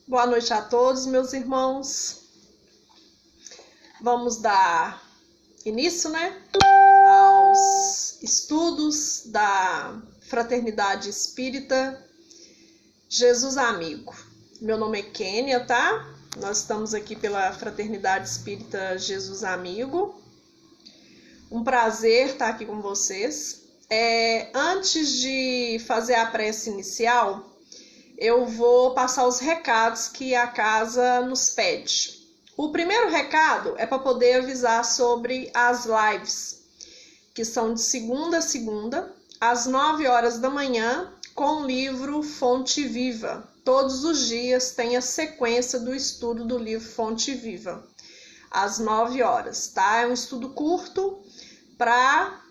Boa noite a todos, meus irmãos. Vamos dar início, aos estudos da Fraternidade Espírita Jesus Amigo. Meu nome é Kênia, tá? Nós estamos aqui pela Fraternidade Espírita Jesus Amigo. Um prazer estar aqui com vocês. Antes de fazer a prece inicial, eu vou passar os recados que a casa nos pede. O primeiro recado é para poder avisar sobre as lives, que são de segunda a segunda, às 9 horas da manhã, com o livro Fonte Viva. Todos os dias tem a sequência do estudo do livro Fonte Viva, às 9 horas, tá? É um estudo curto para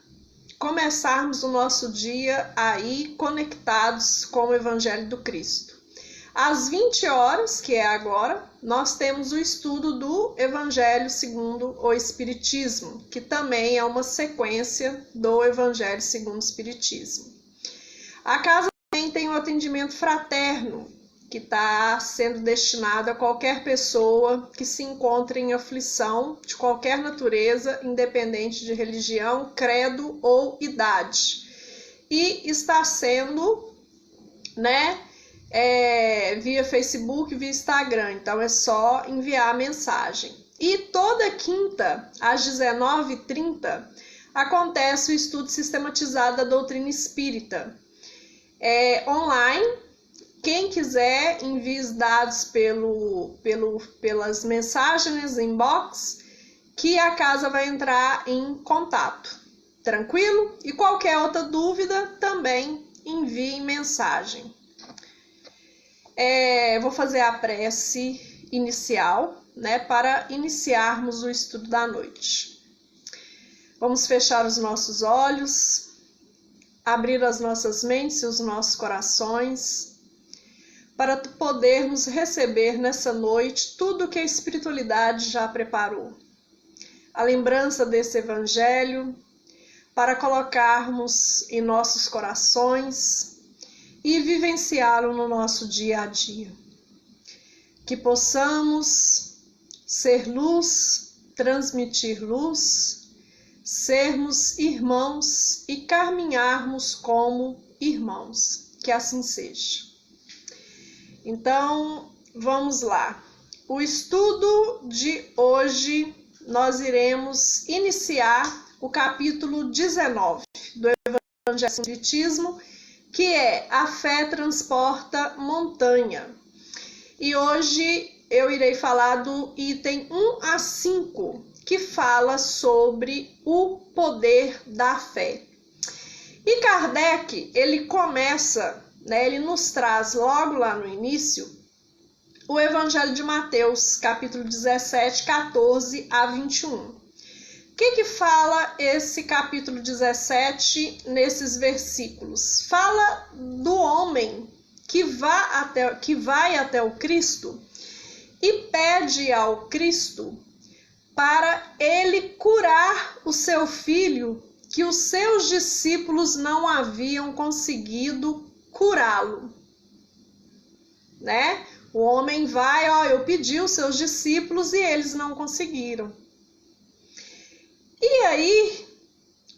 começarmos o nosso dia aí conectados com o Evangelho do Cristo. Às 20 horas, que é agora, nós temos o estudo do Evangelho segundo o Espiritismo, que também é uma sequência do Evangelho segundo o Espiritismo. A casa também tem um atendimento fraterno, que está sendo destinado a qualquer pessoa que se encontre em aflição de qualquer natureza, independente de religião, credo ou idade. E está sendo, via Facebook, via Instagram, então é só enviar a mensagem. E toda quinta, às 19h30, acontece o estudo sistematizado da doutrina espírita. Online. Quem quiser, envie os dados pelas mensagens, inbox, que a casa vai entrar em contato. Tranquilo? E qualquer outra dúvida, também envie mensagem. Vou fazer a prece inicial, para iniciarmos o estudo da noite. Vamos fechar os nossos olhos, abrir as nossas mentes e os nossos corações, para podermos receber nessa noite tudo que a espiritualidade já preparou. A lembrança desse evangelho, para colocarmos em nossos corações e vivenciá-lo no nosso dia a dia. Que possamos ser luz, transmitir luz, sermos irmãos e caminharmos como irmãos. Que assim seja. Então, vamos lá. O estudo de hoje, nós iremos iniciar o capítulo 19 do Evangelho do Espiritismo, que é A Fé Transporta Montanha. E hoje eu irei falar do item 1 a 5, que fala sobre o poder da fé. E Kardec, ele começa, ele nos traz logo lá no início o Evangelho de Mateus, capítulo 17, 14 a 21. O que fala esse capítulo 17 nesses versículos? Fala do homem que vai até o Cristo e pede ao Cristo para ele curar o seu filho, que os seus discípulos não haviam conseguido curá-lo, O homem vai, eu pedi os seus discípulos e eles não conseguiram. E aí,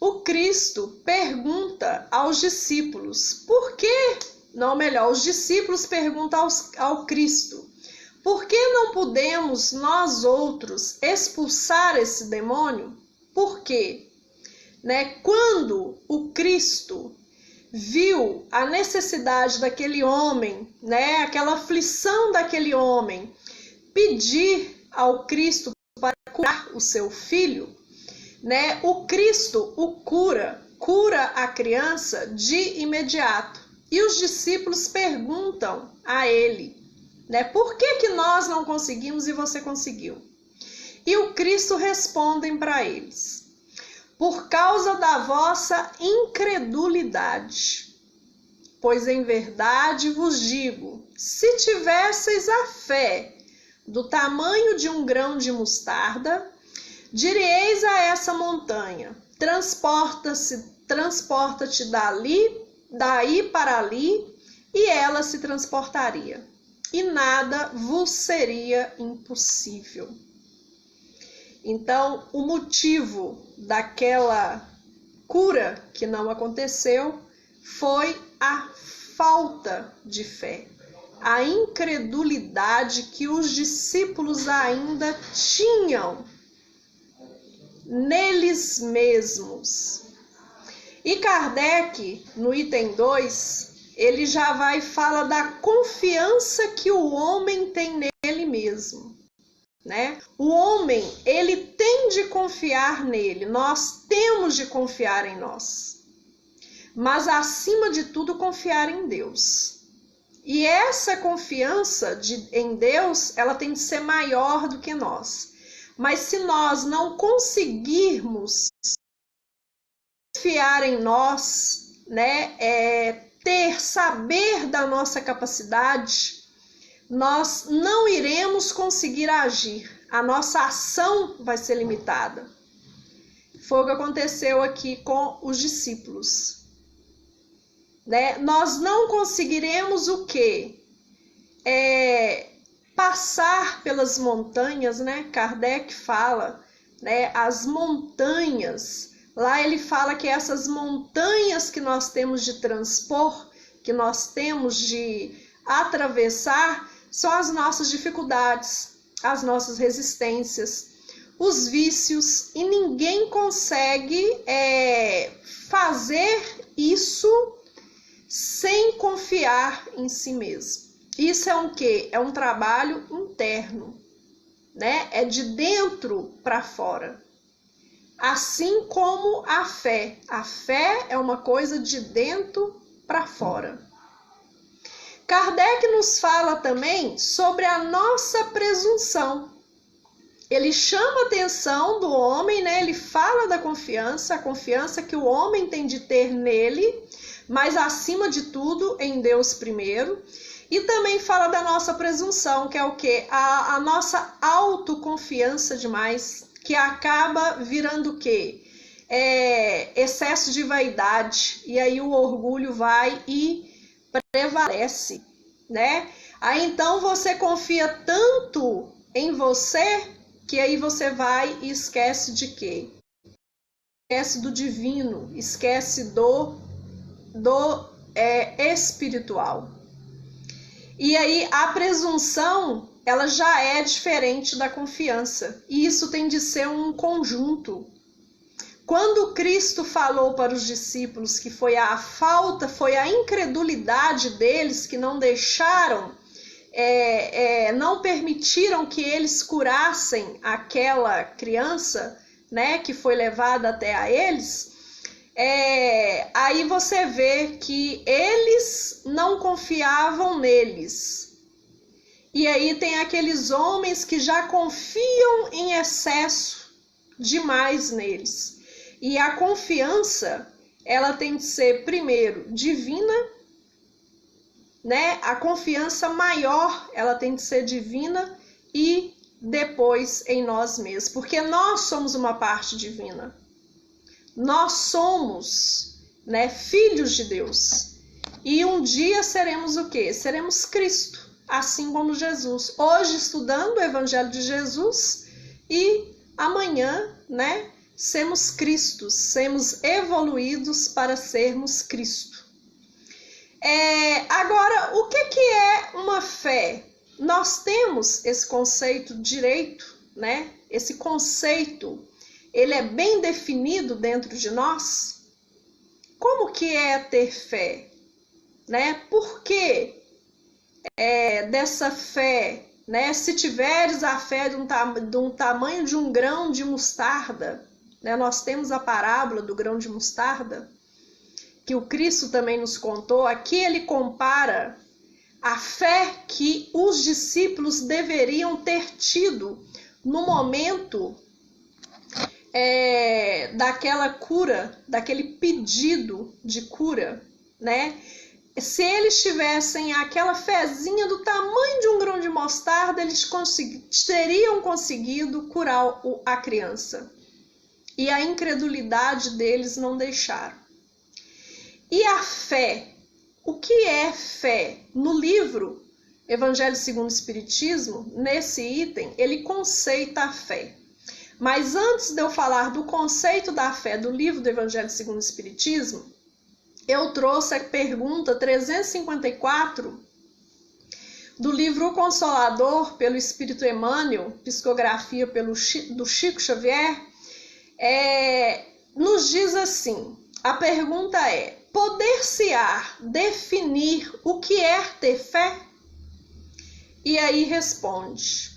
o Cristo pergunta aos discípulos, os discípulos perguntam ao Cristo, por que não podemos nós outros expulsar esse demônio? Por quê? Quando o Cristo viu a necessidade daquele homem, aquela aflição daquele homem, pedir ao Cristo para curar o seu filho, o Cristo o cura a criança de imediato. E os discípulos perguntam a ele, por que nós não conseguimos e você conseguiu? E o Cristo responde para eles, por causa da vossa incredulidade. Pois em verdade vos digo, se tivesseis a fé do tamanho de um grão de mostarda, direis a essa montanha, transporta-te daí para ali, e ela se transportaria. e nada vos seria impossível. Então, o motivo daquela cura que não aconteceu foi a falta de fé, a incredulidade que os discípulos ainda tinham neles mesmos. E Kardec, no item 2, ele já vai e fala da confiança que o homem tem nele mesmo, né? O homem, ele tem de confiar nele, nós temos de confiar em nós, mas acima de tudo confiar em Deus. E essa confiança em Deus, ela tem de ser maior do que nós. Mas se nós não conseguirmos confiar em nós, né, saber da nossa capacidade, nós não iremos conseguir agir. A nossa ação vai ser limitada. Foi o que aconteceu aqui com os discípulos. Né? Nós não conseguiremos o quê? Passar pelas montanhas, né? Kardec fala, né? As montanhas. Lá ele fala que essas montanhas que nós temos de transpor, que nós temos de atravessar, são as nossas dificuldades, as nossas resistências, os vícios, e ninguém consegue fazer isso sem confiar em si mesmo. Isso é um quê? É um trabalho interno, né? É de dentro para fora. Assim como a fé. A fé é uma coisa de dentro para fora. Kardec nos fala também sobre a nossa presunção. Ele chama a atenção do homem, né? Ele fala da confiança, a confiança que o homem tem de ter nele, mas acima de tudo em Deus primeiro. E também fala da nossa presunção, que é o quê? A nossa autoconfiança demais, que acaba virando o quê? Excesso de vaidade. E aí o orgulho vai e prevalece, né? Aí então você confia tanto em você, que aí você vai e esquece de quê? Esquece do divino, esquece do espiritual. E aí a presunção, ela já é diferente da confiança. E isso tem de ser um conjunto. Quando Cristo falou para os discípulos que foi a incredulidade deles que não deixaram, não permitiram que eles curassem aquela criança, né, que foi levada até a eles, aí você vê que eles não confiavam neles. E aí tem aqueles homens que já confiam em excesso demais neles. E a confiança, ela tem de ser primeiro divina, né? A confiança maior, ela tem de ser divina, e depois em nós mesmos, porque nós somos uma parte divina. Nós somos, né, filhos de Deus. E um dia seremos o quê? Seremos Cristo, assim como Jesus. Hoje estudando o Evangelho de Jesus e amanhã, né, sermos Cristos, sermos evoluídos para sermos Cristo. Agora, o que é uma fé? Nós temos esse conceito direito, né? Esse conceito, ele é bem definido dentro de nós. Como que é ter fé? Né? Por que dessa fé? Né? Se tiveres a fé de um tamanho de um grão de mostarda, né? Nós temos a parábola do grão de mostarda, que o Cristo também nos contou. Aqui ele compara a fé que os discípulos deveriam ter tido no momento daquela cura, daquele pedido de cura, né? Se eles tivessem aquela fezinha do tamanho de um grão de mostarda, eles teriam conseguido curar a criança. E a incredulidade deles não deixaram. E a fé? O que é fé? No livro Evangelho segundo o Espiritismo, nesse item, ele conceita a fé. Mas antes de eu falar do conceito da fé do livro do Evangelho segundo o Espiritismo, eu trouxe a pergunta 354 do livro O Consolador, pelo Espírito Emmanuel, psicografia do Chico Xavier. Nos diz assim, a pergunta é: poder-se-á definir o que é ter fé? E aí responde: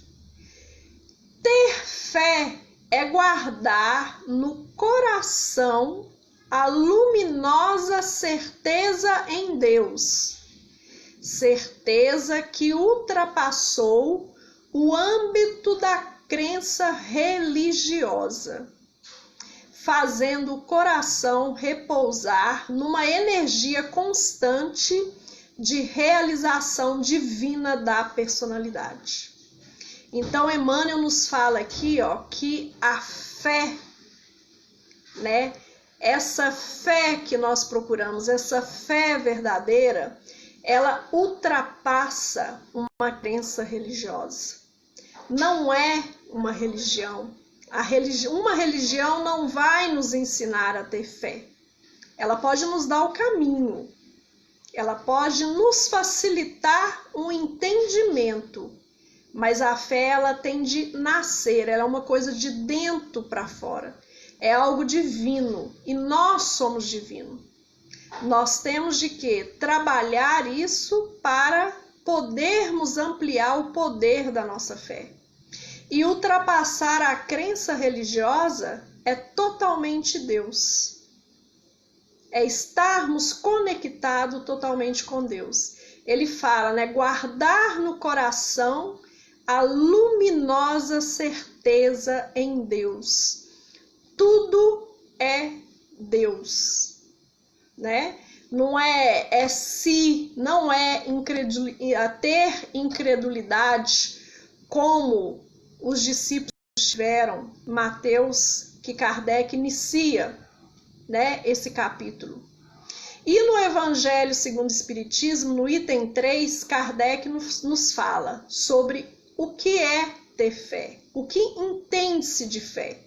ter fé é guardar no coração a luminosa certeza em Deus, certeza que ultrapassou o âmbito da crença religiosa, fazendo o coração repousar numa energia constante de realização divina da personalidade. Então, Emmanuel nos fala aqui, que a fé, né, essa fé que nós procuramos, essa fé verdadeira, ela ultrapassa uma crença religiosa. Não é uma religião. Uma religião não vai nos ensinar a ter fé. Ela pode nos dar o caminho. Ela pode nos facilitar um entendimento. Mas a fé, ela tem de nascer. Ela é uma coisa de dentro para fora. É algo divino. E nós somos divinos. Nós temos de quê? Trabalhar isso para podermos ampliar o poder da nossa fé. E ultrapassar a crença religiosa é totalmente Deus. É estarmos conectados totalmente com Deus. Ele fala, né? Guardar no coração a luminosa certeza em Deus. Tudo é Deus, né? Não é se, não é ter incredulidade como os discípulos tiveram, Mateus, que Kardec inicia, né, esse capítulo. E no Evangelho segundo o Espiritismo, no item 3, Kardec nos fala sobre o que é ter fé, o que entende-se de fé.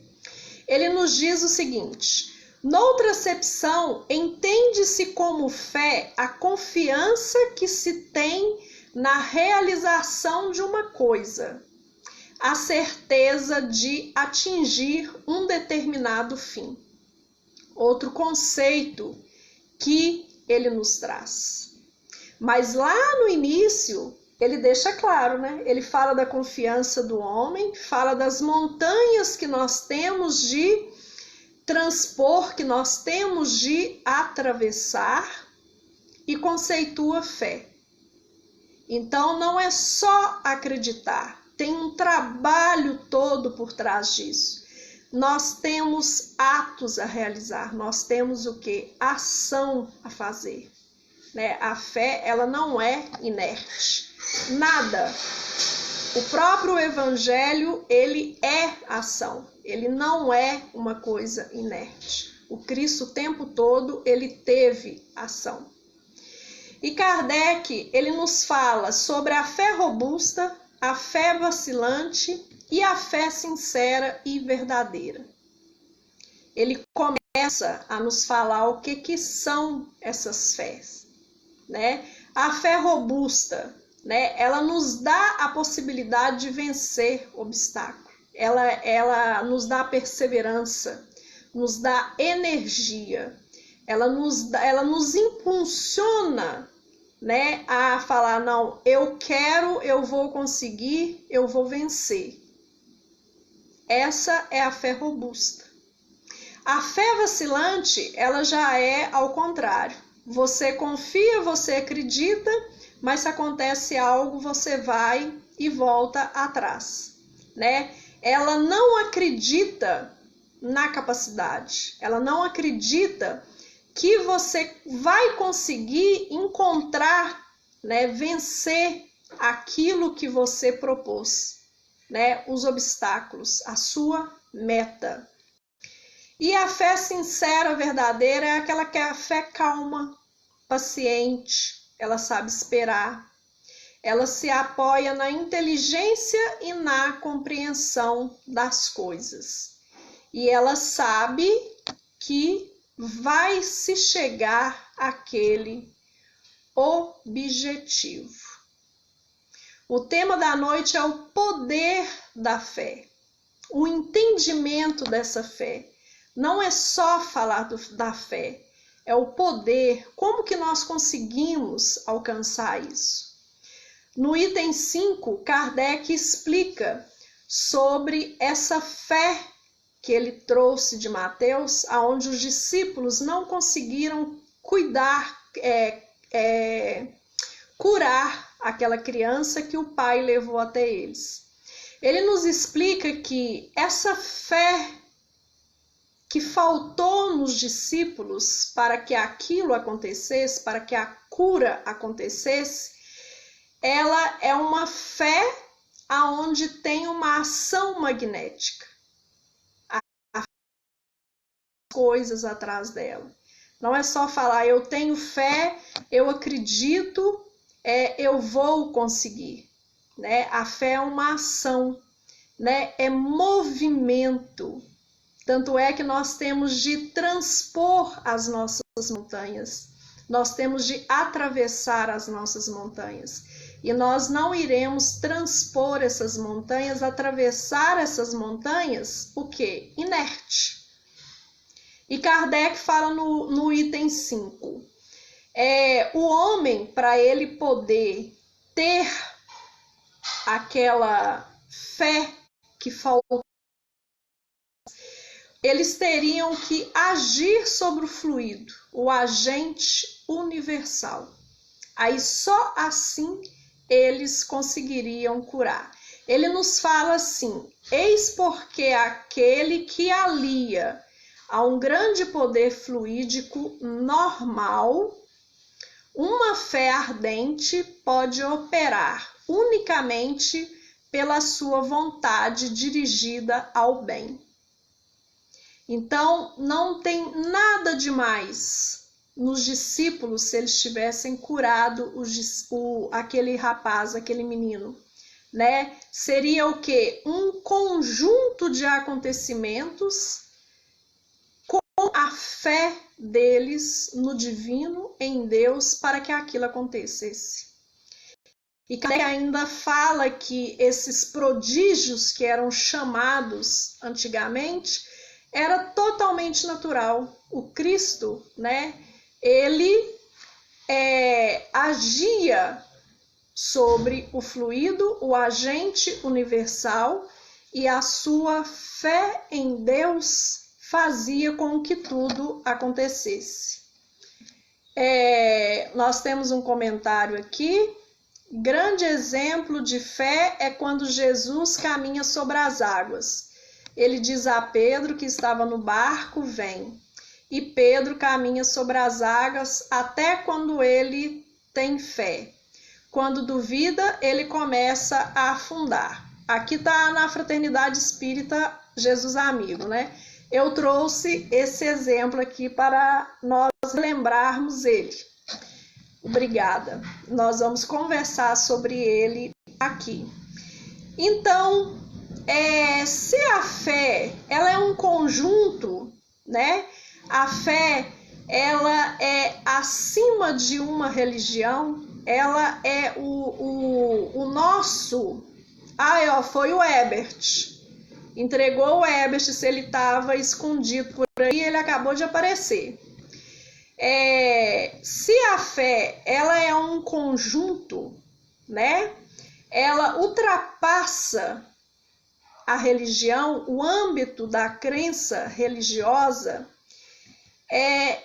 Ele nos diz o seguinte: noutra acepção, entende-se como fé a confiança que se tem na realização de uma coisa, a certeza de atingir um determinado fim. Outro conceito que ele nos traz. Mas lá no início, ele deixa claro, né? Ele fala da confiança do homem, fala das montanhas que nós temos de transpor, que nós temos de atravessar, e conceitua fé. Então não é só acreditar, tem um trabalho todo por trás disso. Nós temos atos a realizar, nós temos o quê? Ação a fazer, né? A fé, ela não é inerte, nada. O próprio Evangelho, ele é ação, ele não é uma coisa inerte. O Cristo, o tempo todo, ele teve ação. E Kardec, ele nos fala sobre a fé robusta, a fé vacilante e a fé sincera e verdadeira. Ele começa a nos falar o que são essas fés, né? A fé robusta, né? Ela nos dá a possibilidade de vencer obstáculos. Ela nos dá perseverança, nos dá energia. Ela nos impulsiona, né, a falar, não, eu quero, eu vou conseguir, eu vou vencer. Essa é a fé robusta. A fé vacilante, ela já é ao contrário. Você confia, você acredita, mas se acontece algo, você vai e volta atrás, né? Ela não acredita na capacidade, ela não acredita que você vai conseguir encontrar, né, vencer aquilo que você propôs, né, os obstáculos, a sua meta. E a fé sincera, verdadeira, é aquela que é a fé calma, paciente, ela sabe esperar, ela se apoia na inteligência e na compreensão das coisas. E ela sabe que vai se chegar àquele objetivo. O tema da noite é o poder da fé, o entendimento dessa fé. Não é só falar da fé, é o poder, como que nós conseguimos alcançar isso. No item 5, Kardec explica sobre essa fé que ele trouxe de Mateus, aonde os discípulos não conseguiram curar aquela criança que o pai levou até eles. Ele nos explica que essa fé que faltou nos discípulos para que aquilo acontecesse, para que a cura acontecesse, ela é uma fé aonde tem uma ação magnética. Coisas atrás dela. Não é só falar, eu tenho fé, eu acredito, eu vou conseguir. Né? A fé é uma ação, né? É movimento. Tanto é que nós temos de transpor as nossas montanhas, nós temos de atravessar as nossas montanhas. E nós não iremos transpor essas montanhas, atravessar essas montanhas, o quê? Inerte. E Kardec fala no item 5, o homem, para ele poder ter aquela fé que faltou, eles teriam que agir sobre o fluido, o agente universal. Aí só assim eles conseguiriam curar. Ele nos fala assim, eis porque aquele que alia a um grande poder fluídico normal, uma fé ardente pode operar unicamente pela sua vontade dirigida ao bem. Então, não tem nada demais nos discípulos se eles tivessem curado aquele rapaz, aquele menino, né? Seria o quê? Um conjunto de acontecimentos com a fé deles no divino, em Deus, para que aquilo acontecesse. E Kardec ainda fala que esses prodígios que eram chamados antigamente era totalmente natural. O Cristo, né, ele agia sobre o fluido, o agente universal, e a sua fé em Deus fazia com que tudo acontecesse. Nós temos um comentário aqui. Grande exemplo de fé é quando Jesus caminha sobre as águas. Ele diz a Pedro que estava no barco, vem. E Pedro caminha sobre as águas até quando ele tem fé. Quando duvida, ele começa a afundar. Aqui está na Fraternidade Espírita Jesus Amigo, né? Eu trouxe esse exemplo aqui para nós lembrarmos ele. Obrigada. Nós vamos conversar sobre ele aqui. Então, se a fé, ela é um conjunto, né? A fé, ela é acima de uma religião, ela é o nosso... foi o Ebert. Entregou o Ebert, se ele estava escondido por aí, ele acabou de aparecer. Se a fé, ela é um conjunto, né? Ela ultrapassa a religião, o âmbito da crença religiosa.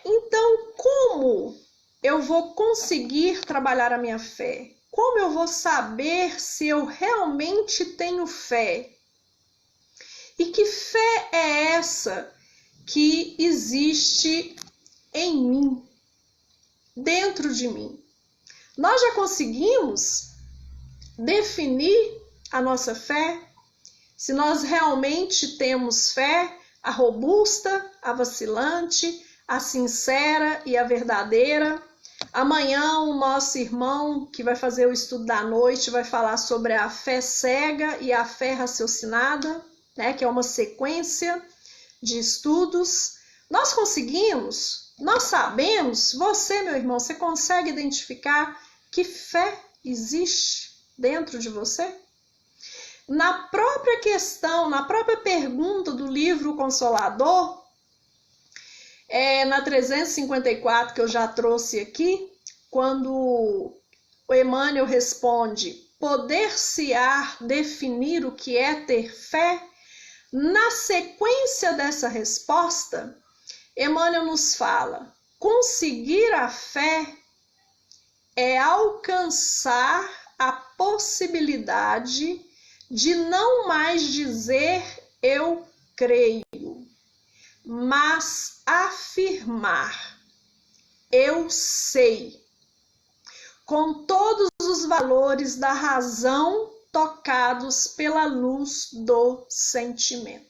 Então, como eu vou conseguir trabalhar a minha fé? Como eu vou saber se eu realmente tenho fé? E que fé é essa que existe em mim, dentro de mim? Nós já conseguimos definir a nossa fé? Se nós realmente temos fé, a robusta, a vacilante, a sincera e a verdadeira, Amanhã o nosso irmão que vai fazer o estudo da noite vai falar sobre a fé cega e a fé raciocinada, né, que é uma sequência de estudos. Nós conseguimos, nós sabemos, você, meu irmão, você consegue identificar que fé existe dentro de você? Na própria questão, na própria pergunta do livro Consolador, na 354 que eu já trouxe aqui, quando o Emmanuel responde: poder-se-á definir o que é ter fé? Na sequência dessa resposta, Emmanuel nos fala: conseguir a fé é alcançar a possibilidade de não mais dizer eu creio, mas afirmar eu sei, com todos os valores da razão tocados pela luz do sentimento.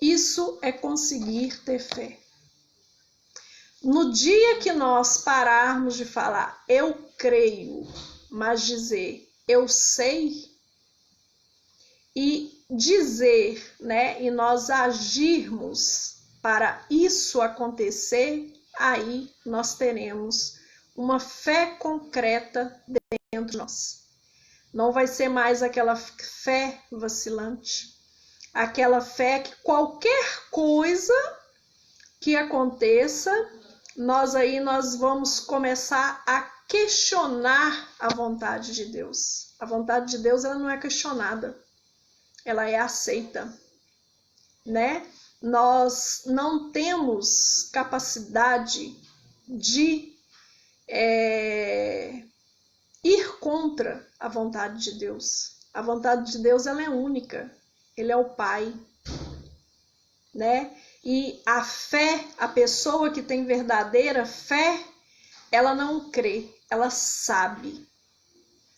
Isso é conseguir ter fé. No dia que nós pararmos de falar eu creio, mas dizer eu sei, e dizer, né, e nós agirmos para isso acontecer, aí nós teremos uma fé concreta dentro de nós. Não vai ser mais aquela fé vacilante, aquela fé que qualquer coisa que aconteça, nós vamos começar a questionar a vontade de Deus. A vontade de Deus, ela não é questionada, ela é aceita, né? Nós não temos capacidade de ir contra a vontade de Deus. A vontade de Deus, ela é única. Ele é o Pai, né? E a fé, a pessoa que tem verdadeira fé, ela não crê, ela sabe.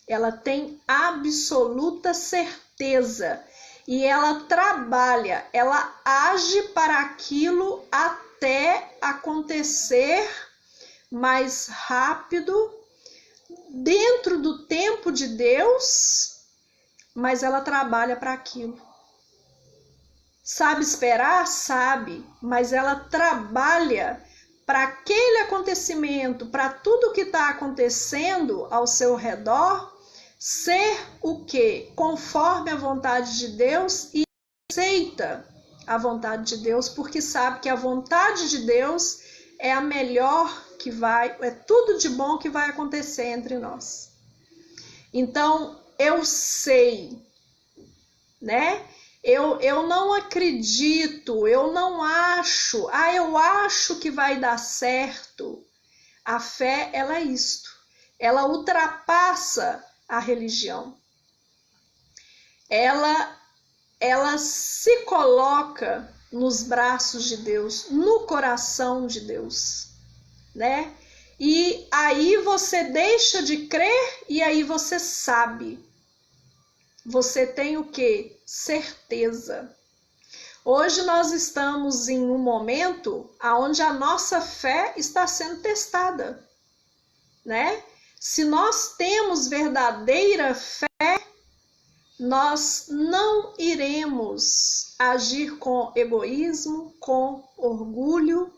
Ela tem absoluta certeza e ela trabalha, ela age para aquilo até acontecer mais rápido, dentro do tempo de Deus, mas ela trabalha para aquilo. Sabe esperar? Sabe, mas ela trabalha para aquele acontecimento, para tudo que está acontecendo ao seu redor, ser o quê? Conforme a vontade de Deus, e aceita a vontade de Deus, porque sabe que a vontade de Deus é a melhor que é tudo de bom que vai acontecer entre nós. Então, eu sei, né? Eu não acredito, eu não acho, eu acho que vai dar certo. A fé, ela é isto, ela ultrapassa a religião. Ela se coloca nos braços de Deus, no coração de Deus, né? E aí você deixa de crer e aí você sabe. Você tem o quê? Certeza. Hoje nós estamos em um momento onde a nossa fé está sendo testada, né? Se nós temos verdadeira fé, nós não iremos agir com egoísmo, com orgulho.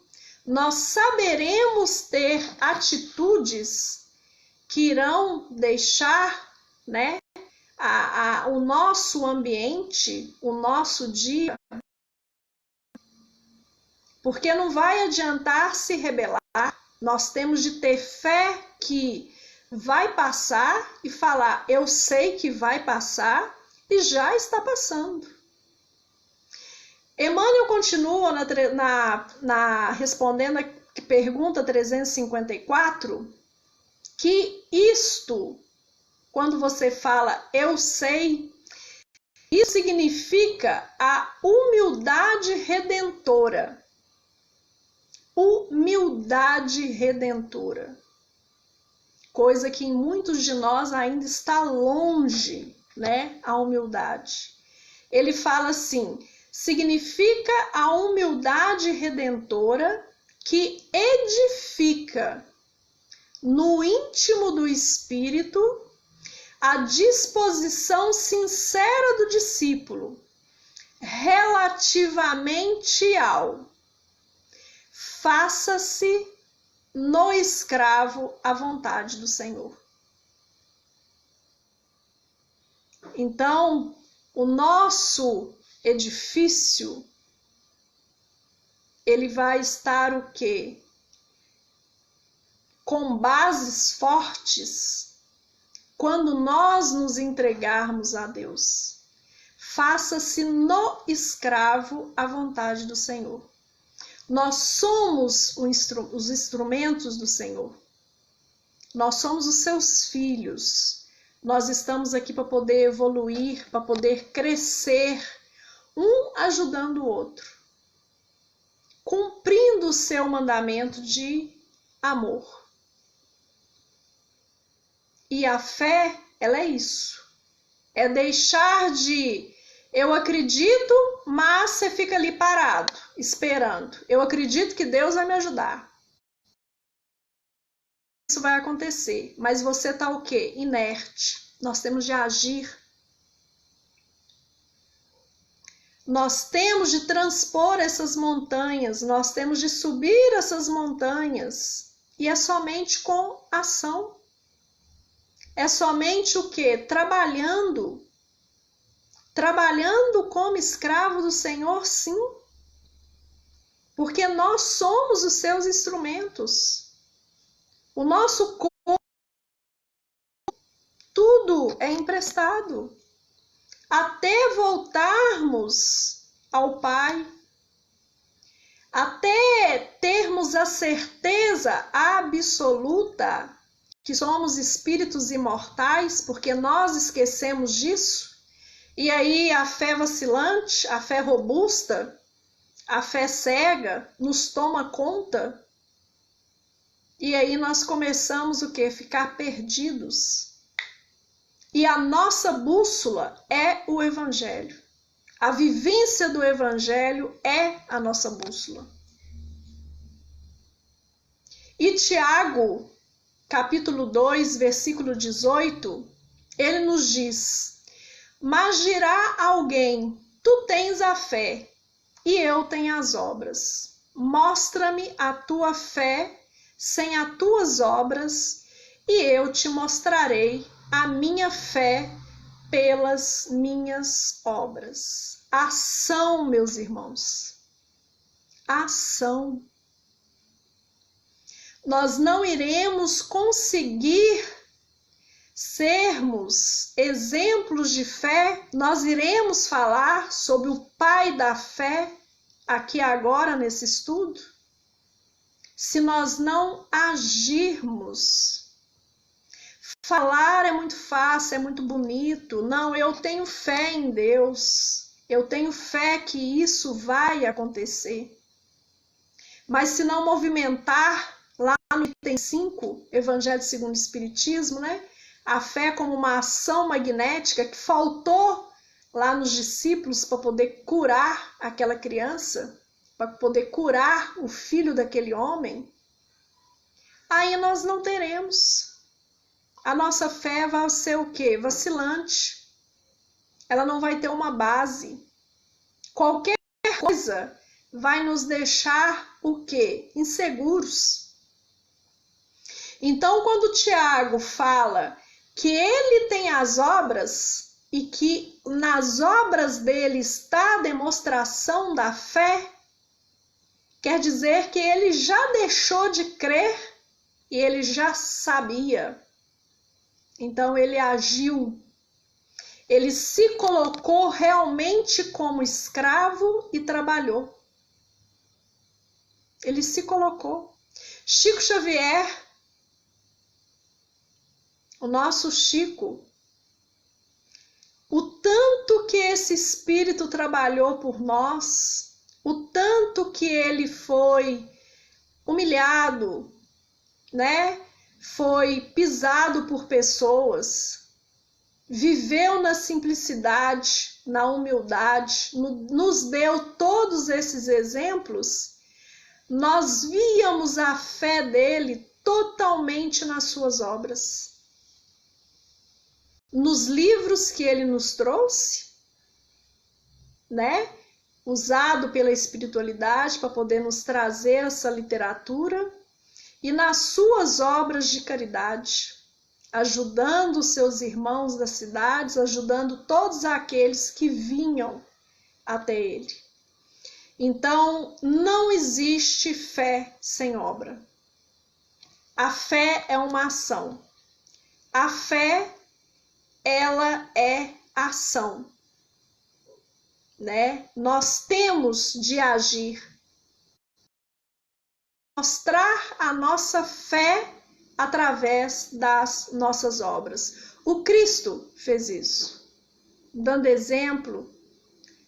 Nós saberemos ter atitudes que irão deixar, né, o nosso ambiente, o nosso dia, porque não vai adiantar se rebelar. Nós temos de ter fé que vai passar e falar, eu sei que vai passar e já está passando. Emmanuel continua respondendo a pergunta 354, que isto, quando você fala eu sei, isso significa a humildade redentora. Humildade redentora. Coisa que em muitos de nós ainda está longe, né? A humildade. Ele fala assim, significa a humildade redentora que edifica no íntimo do espírito a disposição sincera do discípulo relativamente ao faça-se no escravo a vontade do Senhor. Então, o nosso edifício, ele vai estar o quê? Com bases fortes, quando nós nos entregarmos a Deus. Faça-se no escravo a vontade do Senhor. Nós somos os instrumentos do Senhor. Nós somos os seus filhos. Nós estamos aqui para poder evoluir, para poder crescer, um ajudando o outro, cumprindo o seu mandamento de amor. E a fé, ela é isso. É deixar de eu acredito, mas você fica ali parado, esperando. Eu acredito que Deus vai me ajudar. Isso vai acontecer, mas você está o quê? Inerte. Nós temos de agir. Nós temos de transpor essas montanhas, nós temos de subir essas montanhas. E é somente com ação. É somente o quê? Trabalhando. Trabalhando como escravo do Senhor, sim. Porque nós somos os seus instrumentos. O nosso corpo, tudo é emprestado. Até voltarmos ao Pai. Até termos a certeza absoluta que somos espíritos imortais, porque nós esquecemos disso. E aí a fé vacilante, a fé robusta, a fé cega nos toma conta. E aí nós começamos o quê? Ficar perdidos. E a nossa bússola é o Evangelho. A vivência do Evangelho é a nossa bússola. E Tiago, capítulo 2, versículo 18, ele nos diz: mas dirá alguém, tu tens a fé, e eu tenho as obras. Mostra-me a tua fé sem as tuas obras, e eu te mostrarei a minha fé pelas minhas obras. Ação, meus irmãos. Ação. Nós não iremos conseguir sermos exemplos de fé, nós iremos falar sobre o pai da fé aqui agora nesse estudo, se nós não agirmos. Falar é muito fácil, é muito bonito. Não, eu tenho fé em Deus. Eu tenho fé que isso vai acontecer. Mas se não movimentar, lá no item 5, Evangelho segundo o Espiritismo, né? A fé como uma ação magnética que faltou lá nos discípulos para poder curar aquela criança, para poder curar o filho daquele homem, aí nós não teremos. A nossa fé vai ser o quê? Vacilante. Ela não vai ter uma base. Qualquer coisa vai nos deixar o quê? Inseguros. Então, quando Tiago fala que ele tem as obras e que nas obras dele está a demonstração da fé, quer dizer que ele já deixou de crer e ele já sabia. Então ele agiu, ele se colocou realmente como escravo e trabalhou. Ele se colocou. Chico Xavier, o nosso Chico, o tanto que esse espírito trabalhou por nós, o tanto que ele foi humilhado, né? Foi pisado por pessoas, viveu na simplicidade, na humildade, nos deu todos esses exemplos, nós víamos a fé dele totalmente nas suas obras. Nos livros que ele nos trouxe, né? Usado pela espiritualidade para poder nos trazer essa literatura, e nas suas obras de caridade, ajudando os seus irmãos das cidades, ajudando todos aqueles que vinham até ele. Então, não existe fé sem obra. A fé é uma ação. A fé, ela é ação, né? Nós temos de agir, mostrar a nossa fé através das nossas obras. O Cristo fez isso, dando exemplo,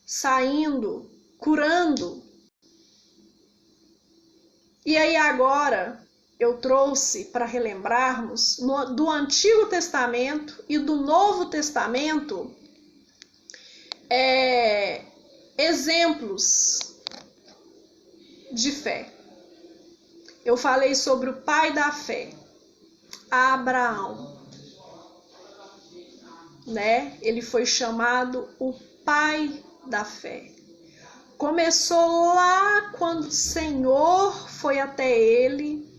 saindo, curando. E aí agora eu trouxe para relembrarmos do Antigo Testamento e do Novo Testamento exemplos de fé. Eu falei sobre o pai da fé, Abraão, né? Ele foi chamado o pai da fé. Começou lá quando o Senhor foi até ele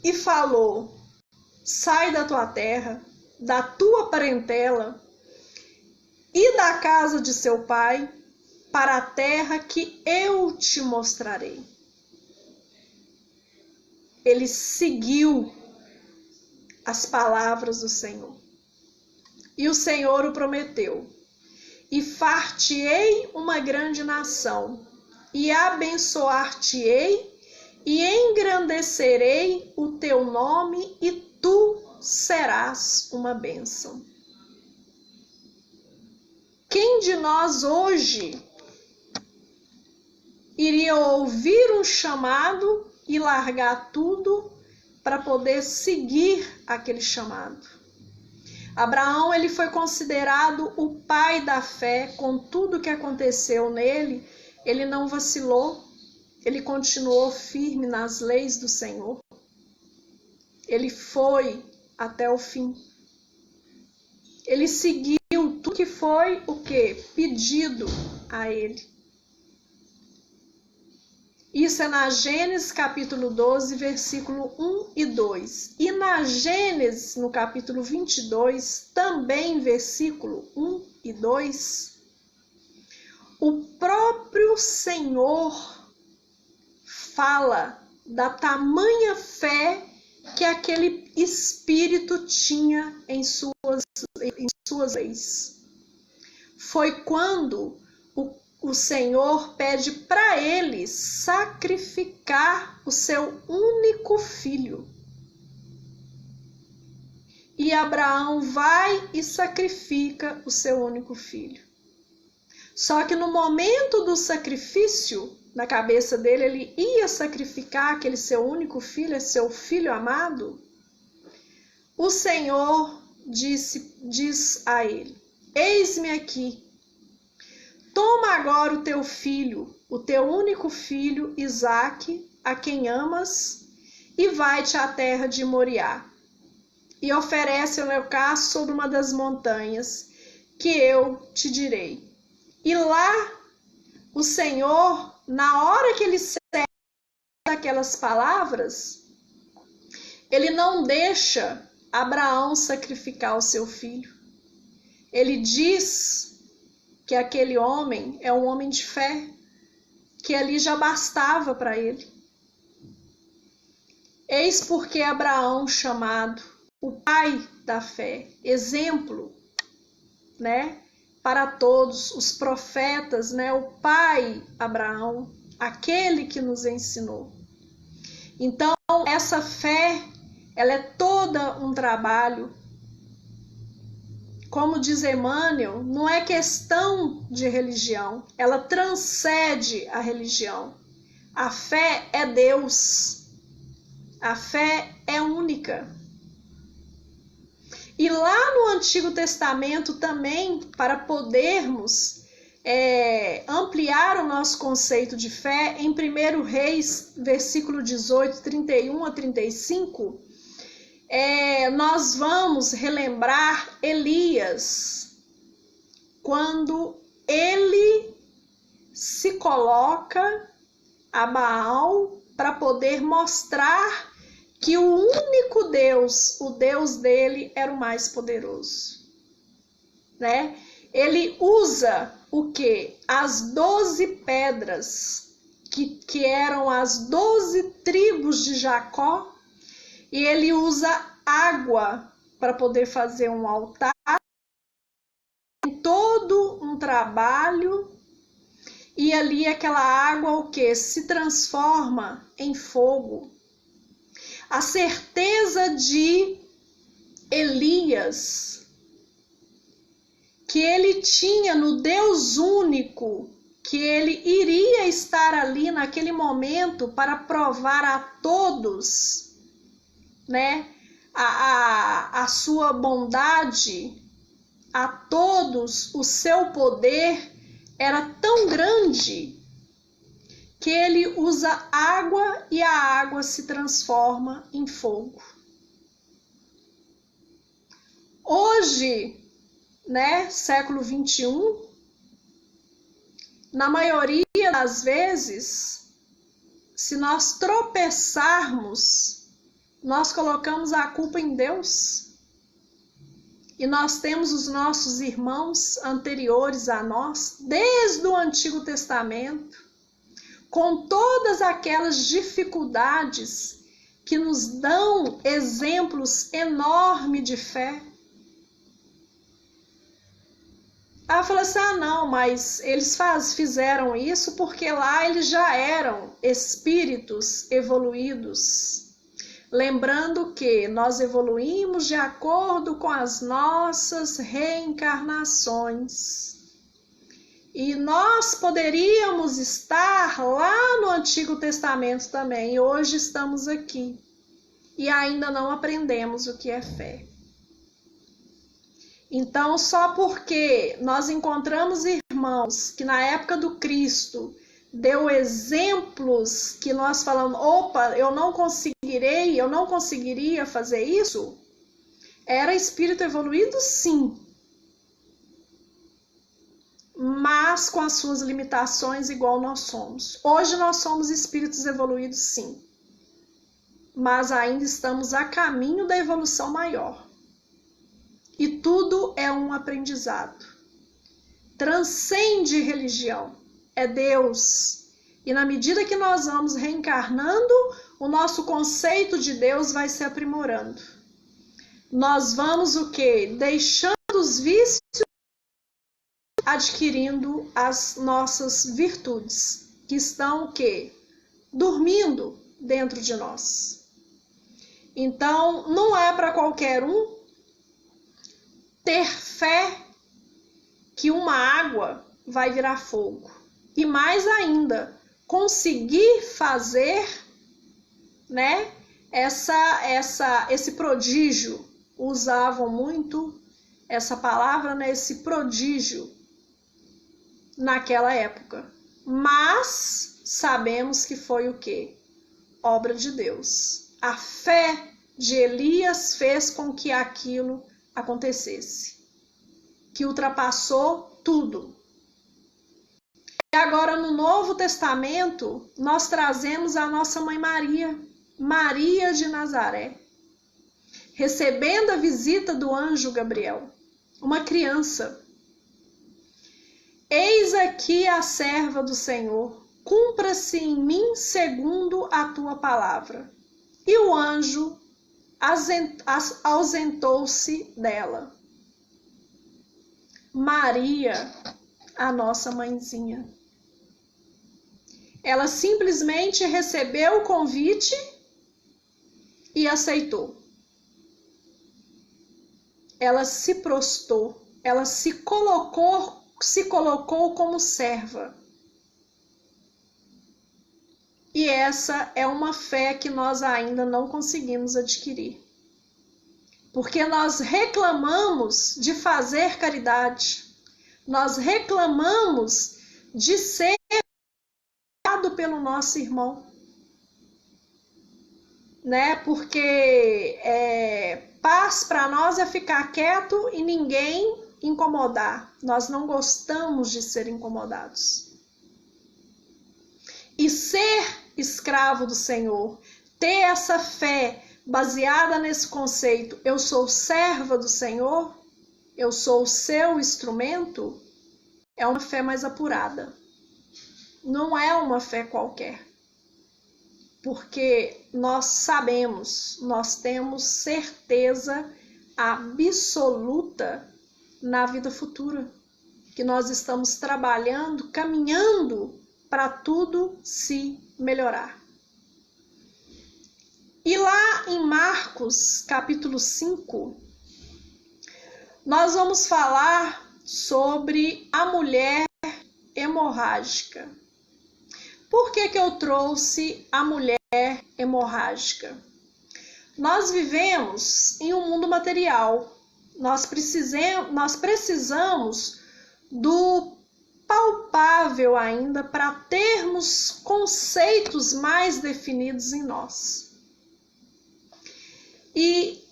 e falou: sai da tua terra, da tua parentela e da casa de seu pai para a terra que eu te mostrarei. Ele seguiu as palavras do Senhor. E o Senhor o prometeu: e far-te-ei uma grande nação, e abençoar-te-ei, e engrandecerei o teu nome, e tu serás uma bênção. Quem de nós hoje iria ouvir um chamado e largar tudo para poder seguir aquele chamado? Abraão, ele foi considerado o pai da fé. Com tudo que aconteceu nele, ele não vacilou, ele continuou firme nas leis do Senhor. Ele foi até o fim. Ele seguiu tudo que foi o quê? Pedido a ele. Isso é na Gênesis capítulo 12, versículo 1 e 2. E na Gênesis, no capítulo 22, também versículo 1 e 2, o próprio Senhor fala da tamanha fé que aquele espírito tinha em suas leis. Foi quando o Senhor pede para ele sacrificar o seu único filho. E Abraão vai e sacrifica o seu único filho. Só que no momento do sacrifício, na cabeça dele, ele ia sacrificar aquele seu único filho, seu filho amado. O Senhor diz a ele: eis-me aqui. Toma agora o teu filho, o teu único filho, Isaque, a quem amas, e vai-te à terra de Moriá, e oferece o holocausto sobre uma das montanhas, que eu te direi. E lá, o Senhor, na hora que ele serve aquelas palavras, ele não deixa Abraão sacrificar o seu filho. Ele diz que aquele homem é um homem de fé, que ali já bastava para ele. Eis porque Abraão, chamado o pai da fé, exemplo, né, para todos os profetas, né, o pai Abraão, aquele que nos ensinou. Então, essa fé, ela é toda um trabalho. Como diz Emmanuel, não é questão de religião, ela transcende a religião. A fé é Deus, a fé é única. E lá no Antigo Testamento também, para podermos ampliar o nosso conceito de fé, em 1 Reis, versículo 18, 31 a 35, nós vamos relembrar Elias, quando ele se coloca a Baal para poder mostrar que o único Deus, o Deus dele, era o mais poderoso, né? Ele usa o quê? As 12 pedras, que eram as 12 tribos de Jacó, e ele usa água para poder fazer um altar. Tem todo um trabalho, e ali aquela água o quê? Se transforma em fogo. A certeza de Elias, que ele tinha no Deus único, que ele iria estar ali naquele momento para provar a todos, né, a sua bondade, a todos o seu poder, era tão grande que ele usa água e a água se transforma em fogo. Hoje, né, século 21, na maioria das vezes, se nós tropeçarmos, nós colocamos a culpa em Deus. E nós temos os nossos irmãos anteriores a nós, desde o Antigo Testamento, com todas aquelas dificuldades que nos dão exemplos enormes de fé. Ela falou assim, não, mas eles fizeram isso porque lá eles já eram espíritos evoluídos. Lembrando que nós evoluímos de acordo com as nossas reencarnações. E nós poderíamos estar lá no Antigo Testamento também, e hoje estamos aqui. E ainda não aprendemos o que é fé. Então, só porque nós encontramos irmãos que na época do Cristo deu exemplos que nós falamos, opa, eu não conseguiria fazer isso, era espírito evoluído, sim. Mas com as suas limitações igual nós somos. Hoje nós somos espíritos evoluídos, sim. Mas ainda estamos a caminho da evolução maior. E tudo é um aprendizado. Transcende religião. É Deus. E na medida que nós vamos reencarnando, o nosso conceito de Deus vai se aprimorando. Nós vamos o quê? Deixando os vícios, adquirindo as nossas virtudes, que estão o quê? Dormindo dentro de nós. Então, não é para qualquer um ter fé que uma água vai virar fogo. E mais ainda, conseguir fazer, né, esse prodígio. Usavam muito essa palavra, né, esse prodígio naquela época. Mas sabemos que foi o quê? Obra de Deus. A fé de Elias fez com que aquilo acontecesse, que ultrapassou tudo. E agora no Novo Testamento nós trazemos a nossa mãe Maria, Maria de Nazaré, recebendo a visita do anjo Gabriel, uma criança. Eis aqui a serva do Senhor, cumpra-se em mim segundo a tua palavra. E o anjo ausentou-se dela. Maria, a nossa mãezinha, ela simplesmente recebeu o convite e aceitou. Ela se prostrou, ela se colocou como serva. E essa é uma fé que nós ainda não conseguimos adquirir. Porque nós reclamamos de fazer caridade, Nós reclamamos de ser amado pelo nosso irmão, né? Porque paz para nós é ficar quieto e ninguém incomodar. Nós não gostamos de ser incomodados. E ser escravo do Senhor, ter essa fé baseada nesse conceito, eu sou serva do Senhor, eu sou o seu instrumento, é uma fé mais apurada. Não é uma fé qualquer. Porque nós sabemos, nós temos certeza absoluta na vida futura, que nós estamos trabalhando, caminhando para tudo se melhorar. E lá em Marcos, capítulo 5, nós vamos falar sobre a mulher hemorrágica. Por que eu trouxe a mulher hemorrágica? Nós vivemos em um mundo material. Nós precisamos do palpável ainda para termos conceitos mais definidos em nós. E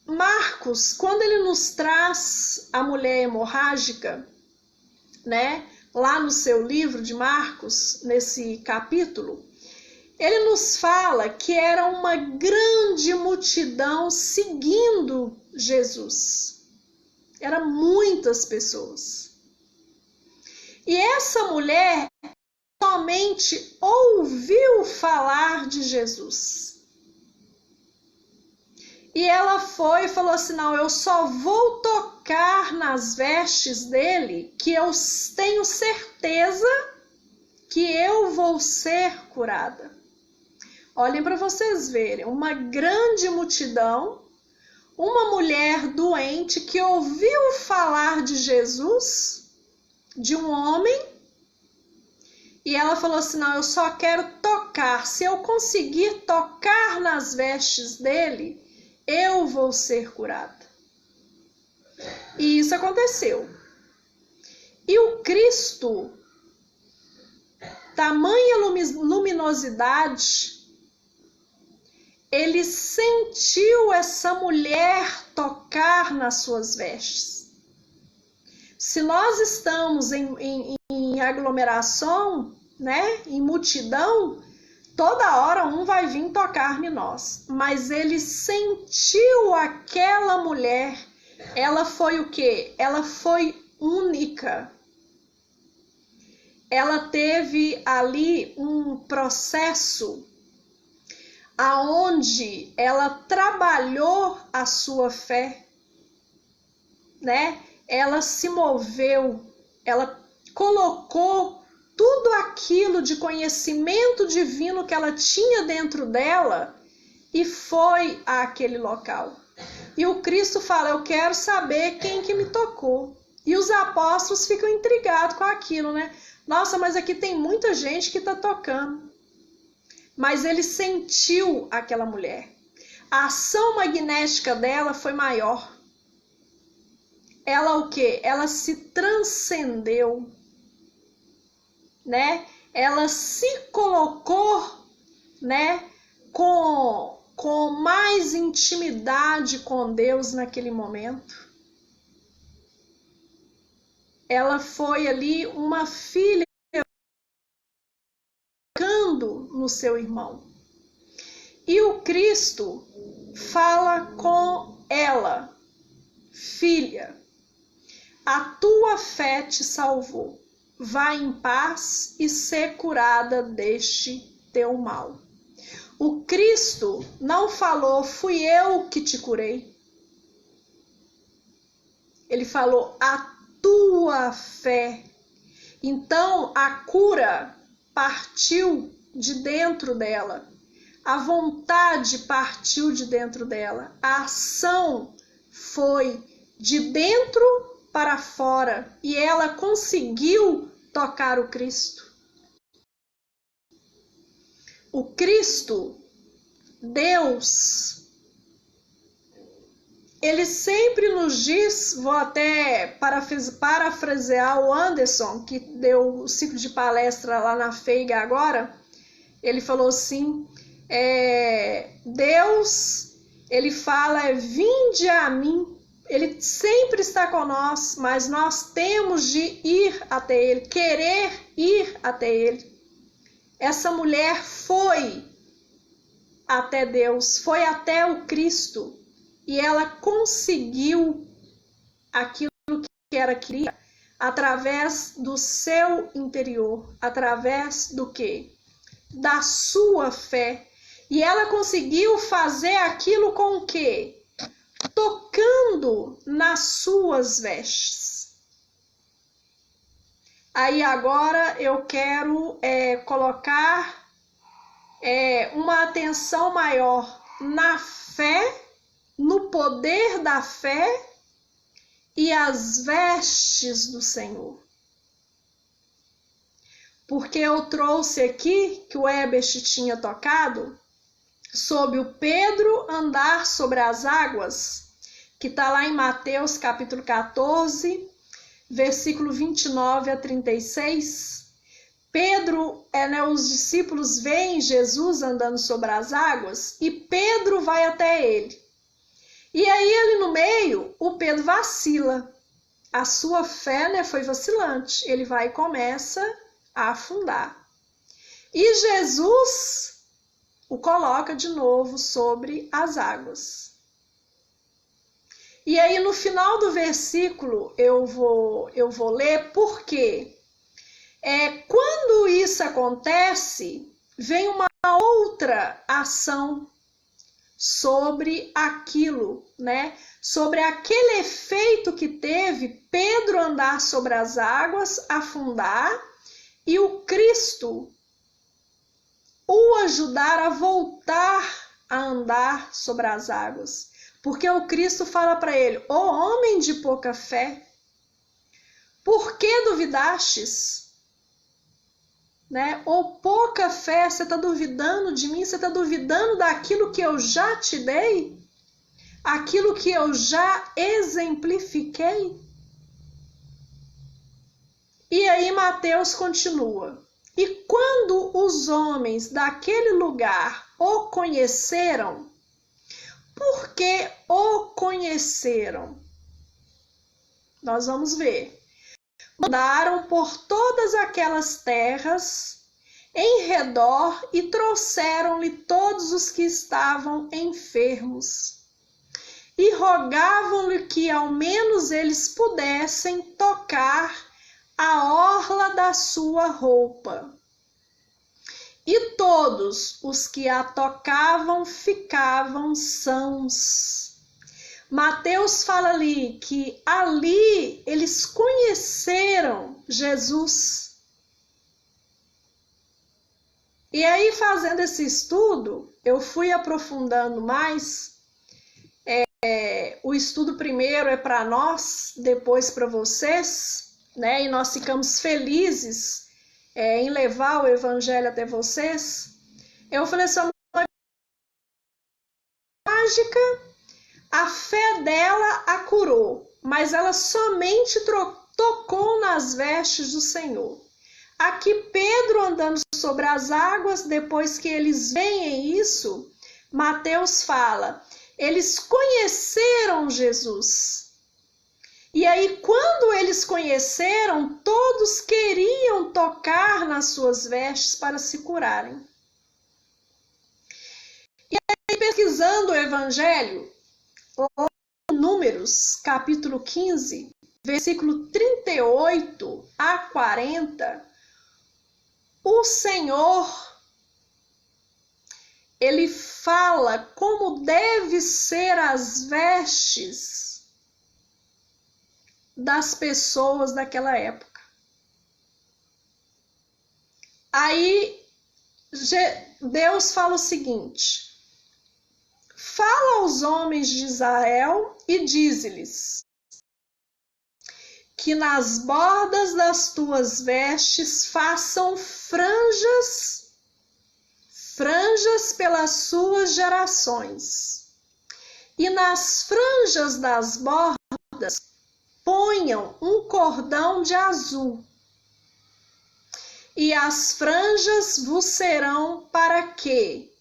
Marcos, quando ele nos traz a mulher hemorrágica, né, lá no seu livro de Marcos, nesse capítulo, ele nos fala que era uma grande multidão seguindo Jesus. Eram muitas pessoas. E essa mulher somente ouviu falar de Jesus. E ela foi e falou assim, não, eu só vou tocar nas vestes dele, que eu tenho certeza que eu vou ser curada. Olhem para vocês verem, uma grande multidão, uma mulher doente que ouviu falar de Jesus, de um homem, e ela falou assim, não, eu só quero tocar, se eu conseguir tocar nas vestes dele, eu vou ser curada. E isso aconteceu. E o Cristo, tamanha luminosidade, ele sentiu essa mulher tocar nas suas vestes. Se nós estamos em aglomeração, né, em multidão, toda hora um vai vir tocar em nós. Mas ele sentiu aquela mulher. Ela foi o quê? Ela foi única. Ela teve ali um processo aonde ela trabalhou a sua fé, né? Ela se moveu, ela colocou tudo aquilo de conhecimento divino que ela tinha dentro dela e foi àquele local. E o Cristo fala, eu quero saber quem que me tocou. E os apóstolos ficam intrigados com aquilo, né? Nossa, mas aqui tem muita gente que está tocando. Mas ele sentiu aquela mulher. A ação magnética dela foi maior. Ela o quê? Ela se transcendeu, né? Ela se colocou, né, com mais intimidade com Deus naquele momento. Ela foi ali uma filha tocando no seu irmão. E o Cristo fala com ela, filha, a tua fé te salvou. Vá em paz e ser curada deste teu mal. O Cristo não falou, fui eu que te curei. Ele falou, a tua fé. Então, a cura partiu de dentro dela. A vontade partiu de dentro dela. A ação foi de dentro para fora. E ela conseguiu tocar o Cristo. O Cristo, Deus, ele sempre nos diz, vou até parafrasear o Anderson, que deu o ciclo de palestra lá na FEIGA agora, ele falou assim, Deus, ele fala, vinde a mim, ele sempre está com nós, mas nós temos de ir até ele, querer ir até ele. Essa mulher foi até Deus, foi até o Cristo, e ela conseguiu aquilo que ela queria através do seu interior, através do quê? Da sua fé. E ela conseguiu fazer aquilo com o quê? Tocando nas suas vestes. Aí agora eu quero colocar uma atenção maior na fé, no poder da fé e as vestes do Senhor. Porque eu trouxe aqui, que o Ebert tinha tocado, sobre o Pedro andar sobre as águas, que está lá em Mateus capítulo 14, versículo 29 a 36. Pedro, os discípulos veem Jesus andando sobre as águas e Pedro vai até ele. E aí ele no meio, o Pedro vacila. A sua fé foi vacilante. Ele vai e começa a afundar. E Jesus o coloca de novo sobre as águas. E aí no final do versículo eu vou ler porque quando isso acontece, vem uma outra ação sobre aquilo, né? Sobre aquele efeito que teve Pedro andar sobre as águas, afundar, e o Cristo o ajudar a voltar a andar sobre as águas. Porque o Cristo fala para ele, ó homem de pouca fé, por que duvidastes? Né? Ou pouca fé, você está duvidando de mim, você está duvidando daquilo que eu já te dei? Aquilo que eu já exemplifiquei? E aí Mateus continua. E quando os homens daquele lugar o conheceram, por que o conheceram? Nós vamos ver. Mandaram por todas aquelas terras em redor e trouxeram-lhe todos os que estavam enfermos. E rogavam-lhe que ao menos eles pudessem tocar a orla da sua roupa. E todos os que a tocavam ficavam sãos. Mateus fala ali que ali eles conheceram Jesus. E aí, fazendo esse estudo, eu fui aprofundando mais. O estudo primeiro é para nós, depois para vocês, né? E nós ficamos felizes em levar o evangelho até vocês. Eu falei assim, mágica, a fé dela a curou, mas ela somente tocou nas vestes do Senhor. Aqui Pedro andando sobre as águas, depois que eles veem isso, Mateus fala, eles conheceram Jesus. E aí, quando eles conheceram, todos queriam tocar nas suas vestes para se curarem. E aí, pesquisando o Evangelho, lá em Números, capítulo 15, versículo 38 a 40, o Senhor, ele fala como deve ser as vestes das pessoas daquela época. Aí Deus fala o seguinte: fala aos homens de Israel e diz-lhes que nas bordas das tuas vestes façam franjas pelas suas gerações, E nas franjas das bordas ponham um cordão de azul. E as franjas vos serão para que,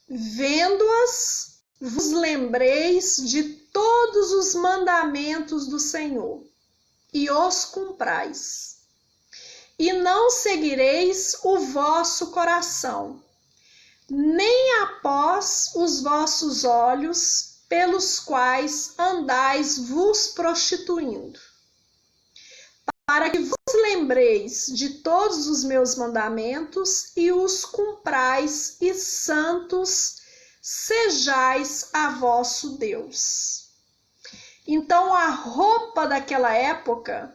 vendo-as, vos lembreis de todos os mandamentos do Senhor e os cumprais. E não seguireis o vosso coração, nem após os vossos olhos, pelos quais andais vos prostituindo, para que vos lembreis de todos os meus mandamentos e os cumprais, e santos sejais a vosso Deus. Então a roupa daquela época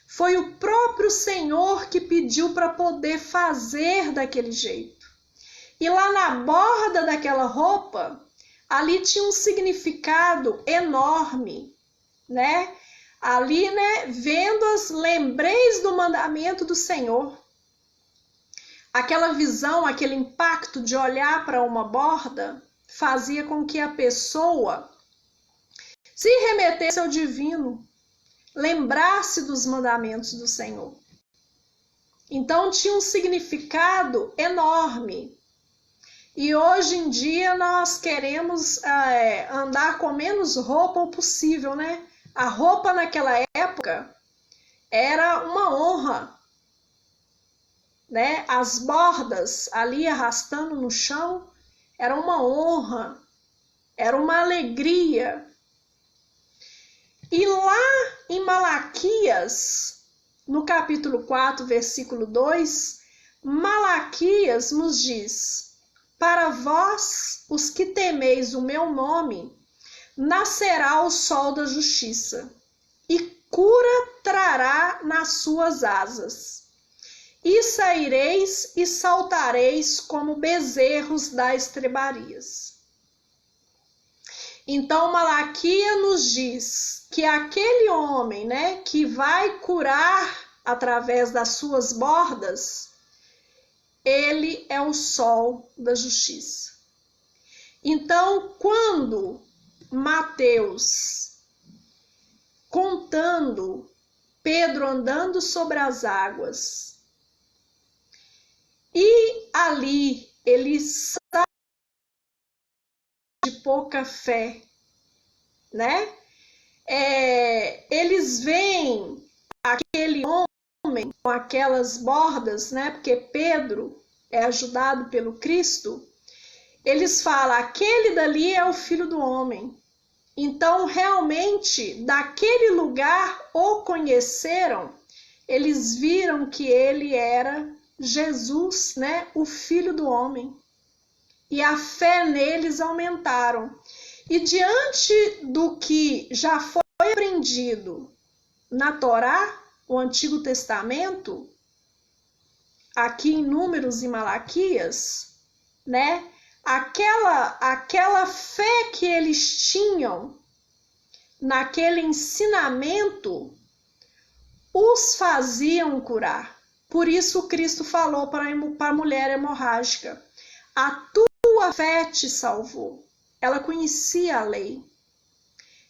foi o próprio Senhor que pediu para poder fazer daquele jeito. E lá na borda daquela roupa, ali tinha um significado enorme, né? Ali, né, vendo-as, lembreis do mandamento do Senhor. Aquela visão, aquele impacto de olhar para uma borda, fazia com que a pessoa se remetesse ao divino, lembrasse dos mandamentos do Senhor. Então tinha um significado enorme. E hoje em dia nós queremos andar com menos roupa possível, né? A roupa naquela época era uma honra, né? As bordas ali arrastando no chão era uma honra, era uma alegria. E lá em Malaquias, no capítulo 4, versículo 2, Malaquias nos diz: para vós, os que temeis o meu nome, nascerá o sol da justiça, e cura trará nas suas asas. E saireis e saltareis como bezerros das estrebarias. Então Malaquias nos diz que aquele homem, né, que vai curar através das suas bordas, ele é o sol da justiça. Então, quando Mateus, contando Pedro andando sobre as águas, e ali ele sai de pouca fé, né? Eles veem aquele homem com aquelas bordas, né? Porque Pedro é ajudado pelo Cristo. Eles falam, aquele dali é o Filho do Homem. Então, realmente, daquele lugar o conheceram, eles viram que ele era Jesus, né? O Filho do Homem. E a fé neles aumentaram. E diante do que já foi aprendido na Torá, o Antigo Testamento, aqui em Números e Malaquias, né? Aquela fé que eles tinham naquele ensinamento os faziam curar. Por isso Cristo falou para a mulher hemorrágica: a tua fé te salvou. Ela conhecia a lei,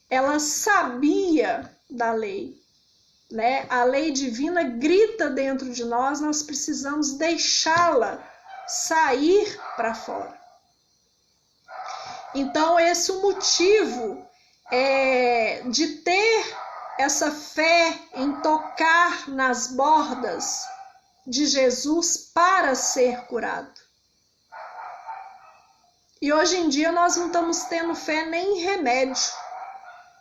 ela sabia da lei, né? A lei divina grita dentro de nós, nós precisamos deixá-la sair para fora. Então, esse é o motivo de ter essa fé em tocar nas bordas de Jesus para ser curado. E hoje em dia nós não estamos tendo fé nem em remédio,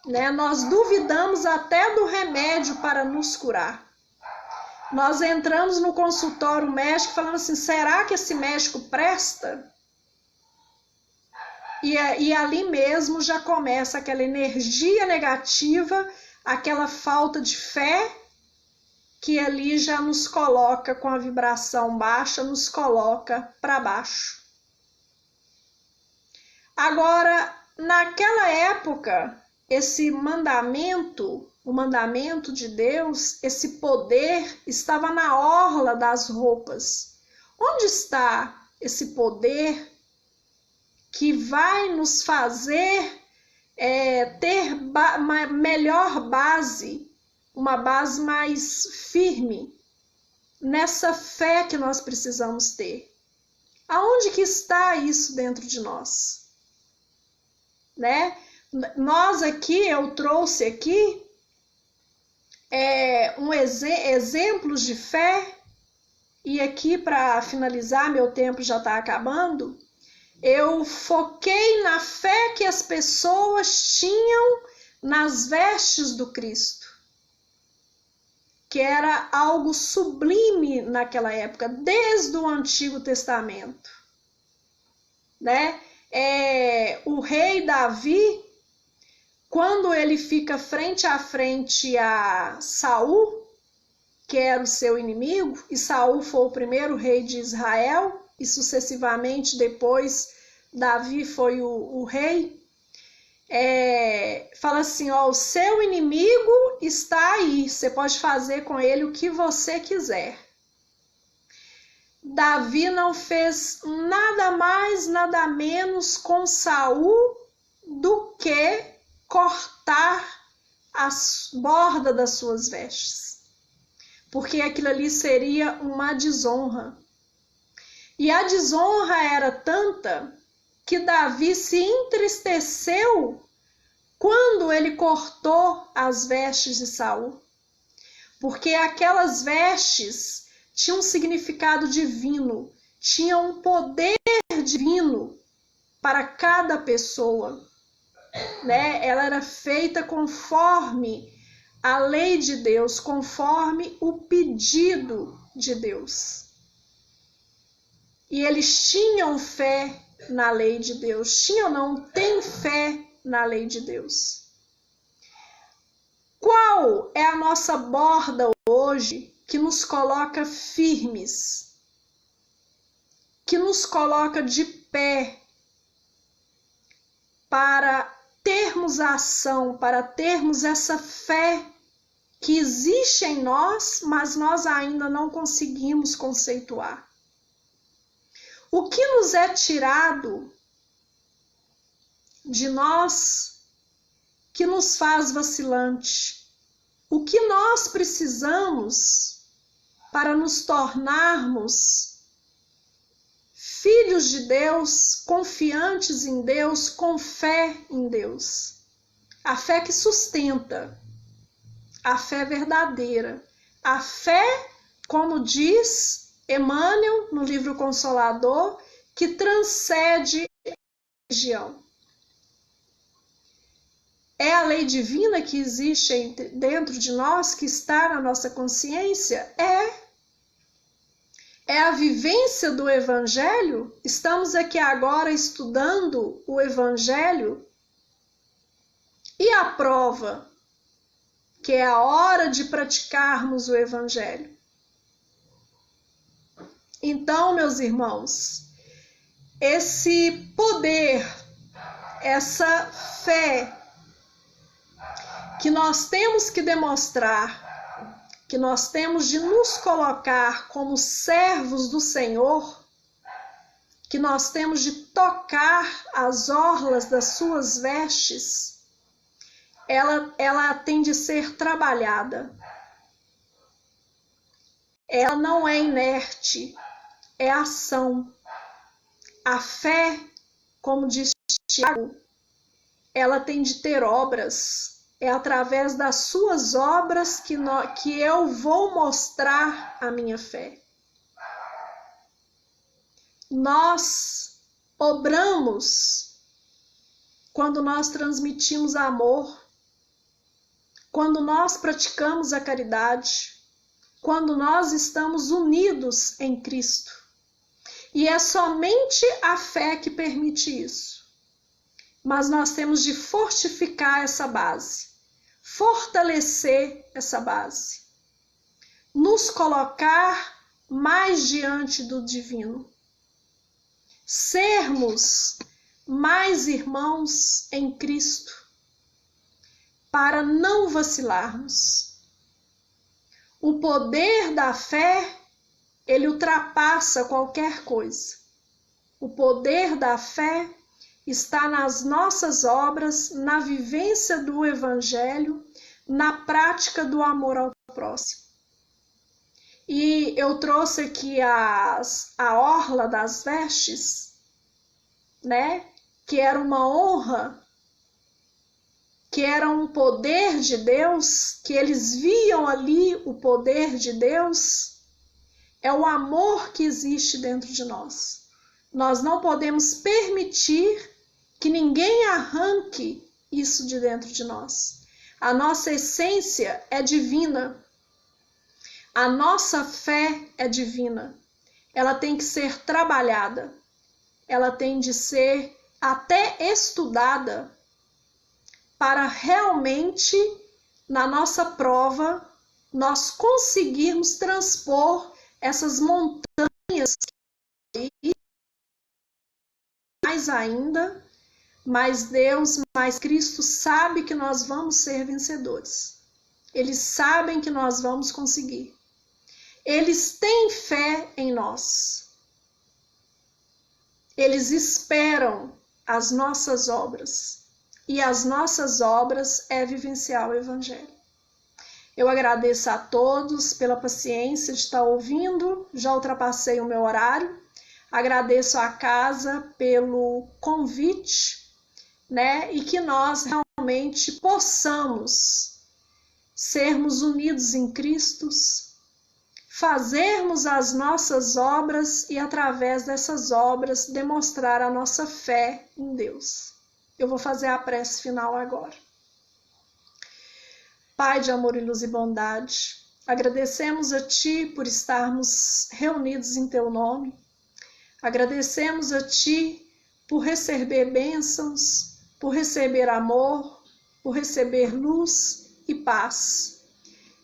né? Nós duvidamos até do remédio para nos curar. Nós entramos no consultório médico falando assim, será que esse médico presta? E ali mesmo já começa aquela energia negativa, aquela falta de fé, que ali já nos coloca com a vibração baixa, nos coloca para baixo. Agora, naquela época, esse mandamento, o mandamento de Deus, esse poder estava na orla das roupas. Onde está esse poder que vai nos fazer ter uma melhor base, uma base mais firme nessa fé que nós precisamos ter. Aonde que está isso dentro de nós? Né? Nós aqui, eu trouxe aqui exemplos de fé, e aqui para finalizar, meu tempo já está acabando, eu foquei na fé que as pessoas tinham nas vestes do Cristo, que era algo sublime naquela época, desde o Antigo Testamento, né? O rei Davi, quando ele fica frente a frente a Saul, que era o seu inimigo, e Saul foi o primeiro rei de Israel, e sucessivamente depois Davi foi o rei, fala assim, ó, o seu inimigo está aí, você pode fazer com ele o que você quiser. Davi não fez nada mais, nada menos com Saul do que cortar a borda das suas vestes, porque aquilo ali seria uma desonra. E a desonra era tanta que Davi se entristeceu quando ele cortou as vestes de Saul, porque aquelas vestes tinham um significado divino, tinham um poder divino para cada pessoa, né? Ela era feita conforme a lei de Deus, conforme o pedido de Deus. E eles tinham fé na lei de Deus. Tinham não, tem fé na lei de Deus. Qual é a nossa borda hoje que nos coloca firmes, que nos coloca de pé para termos a ação, para termos essa fé que existe em nós, mas nós ainda não conseguimos conceituar? O que nos é tirado de nós que nos faz vacilante? O que nós precisamos para nos tornarmos filhos de Deus, confiantes em Deus, com fé em Deus? A fé que sustenta, a fé verdadeira, a fé, como diz Emmanuel, no livro Consolador, que transcende a religião. É a lei divina que existe dentro de nós, que está na nossa consciência? É a vivência do Evangelho? Estamos aqui agora estudando o Evangelho, e a prova, que é a hora de praticarmos o Evangelho. Então, meus irmãos, esse poder, essa fé que nós temos que demonstrar, que nós temos de nos colocar como servos do Senhor, que nós temos de tocar as orlas das suas vestes, ela tem de ser trabalhada. Ela não é inerte, é ação. A fé, como diz Tiago, ela tem de ter obras. É através das suas obras que eu vou mostrar a minha fé. Nós obramos quando nós transmitimos amor, quando nós praticamos a caridade, quando nós estamos unidos em Cristo. E é somente a fé que permite isso. Mas nós temos de fortificar essa base, fortalecer essa base, nos colocar mais diante do divino, sermos mais irmãos em Cristo, para não vacilarmos. O poder da fé, ele ultrapassa qualquer coisa. O poder da fé está nas nossas obras, na vivência do Evangelho, na prática do amor ao próximo. E eu trouxe aqui a orla das vestes, né? Que era uma honra, que era um poder de Deus, que eles viam ali o poder de Deus. É o amor que existe dentro de nós. Nós não podemos permitir que ninguém arranque isso de dentro de nós. A nossa essência é divina. A nossa fé é divina. Ela tem que ser trabalhada. Ela tem de ser até estudada para realmente, na nossa prova, nós conseguirmos transpor essas montanhas que mais ainda, mas Deus, mais Cristo sabe que nós vamos ser vencedores. Eles sabem que nós vamos conseguir. Eles têm fé em nós. Eles esperam as nossas obras. E as nossas obras é vivenciar o Evangelho. Eu agradeço a todos pela paciência de estar ouvindo. Já ultrapassei o meu horário. Agradeço à casa pelo convite, né? E que nós realmente possamos sermos unidos em Cristo, fazermos as nossas obras e, através dessas obras, demonstrar a nossa fé em Deus. Eu vou fazer a prece final agora. Pai de amor e luz e bondade, agradecemos a Ti por estarmos reunidos em Teu nome. Agradecemos a Ti por receber bênçãos, por receber amor, por receber luz e paz.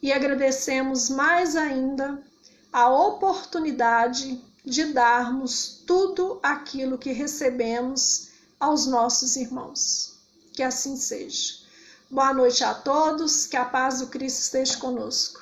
E agradecemos mais ainda a oportunidade de darmos tudo aquilo que recebemos aos nossos irmãos. Que assim seja. Boa noite a todos, que a paz do Cristo esteja conosco.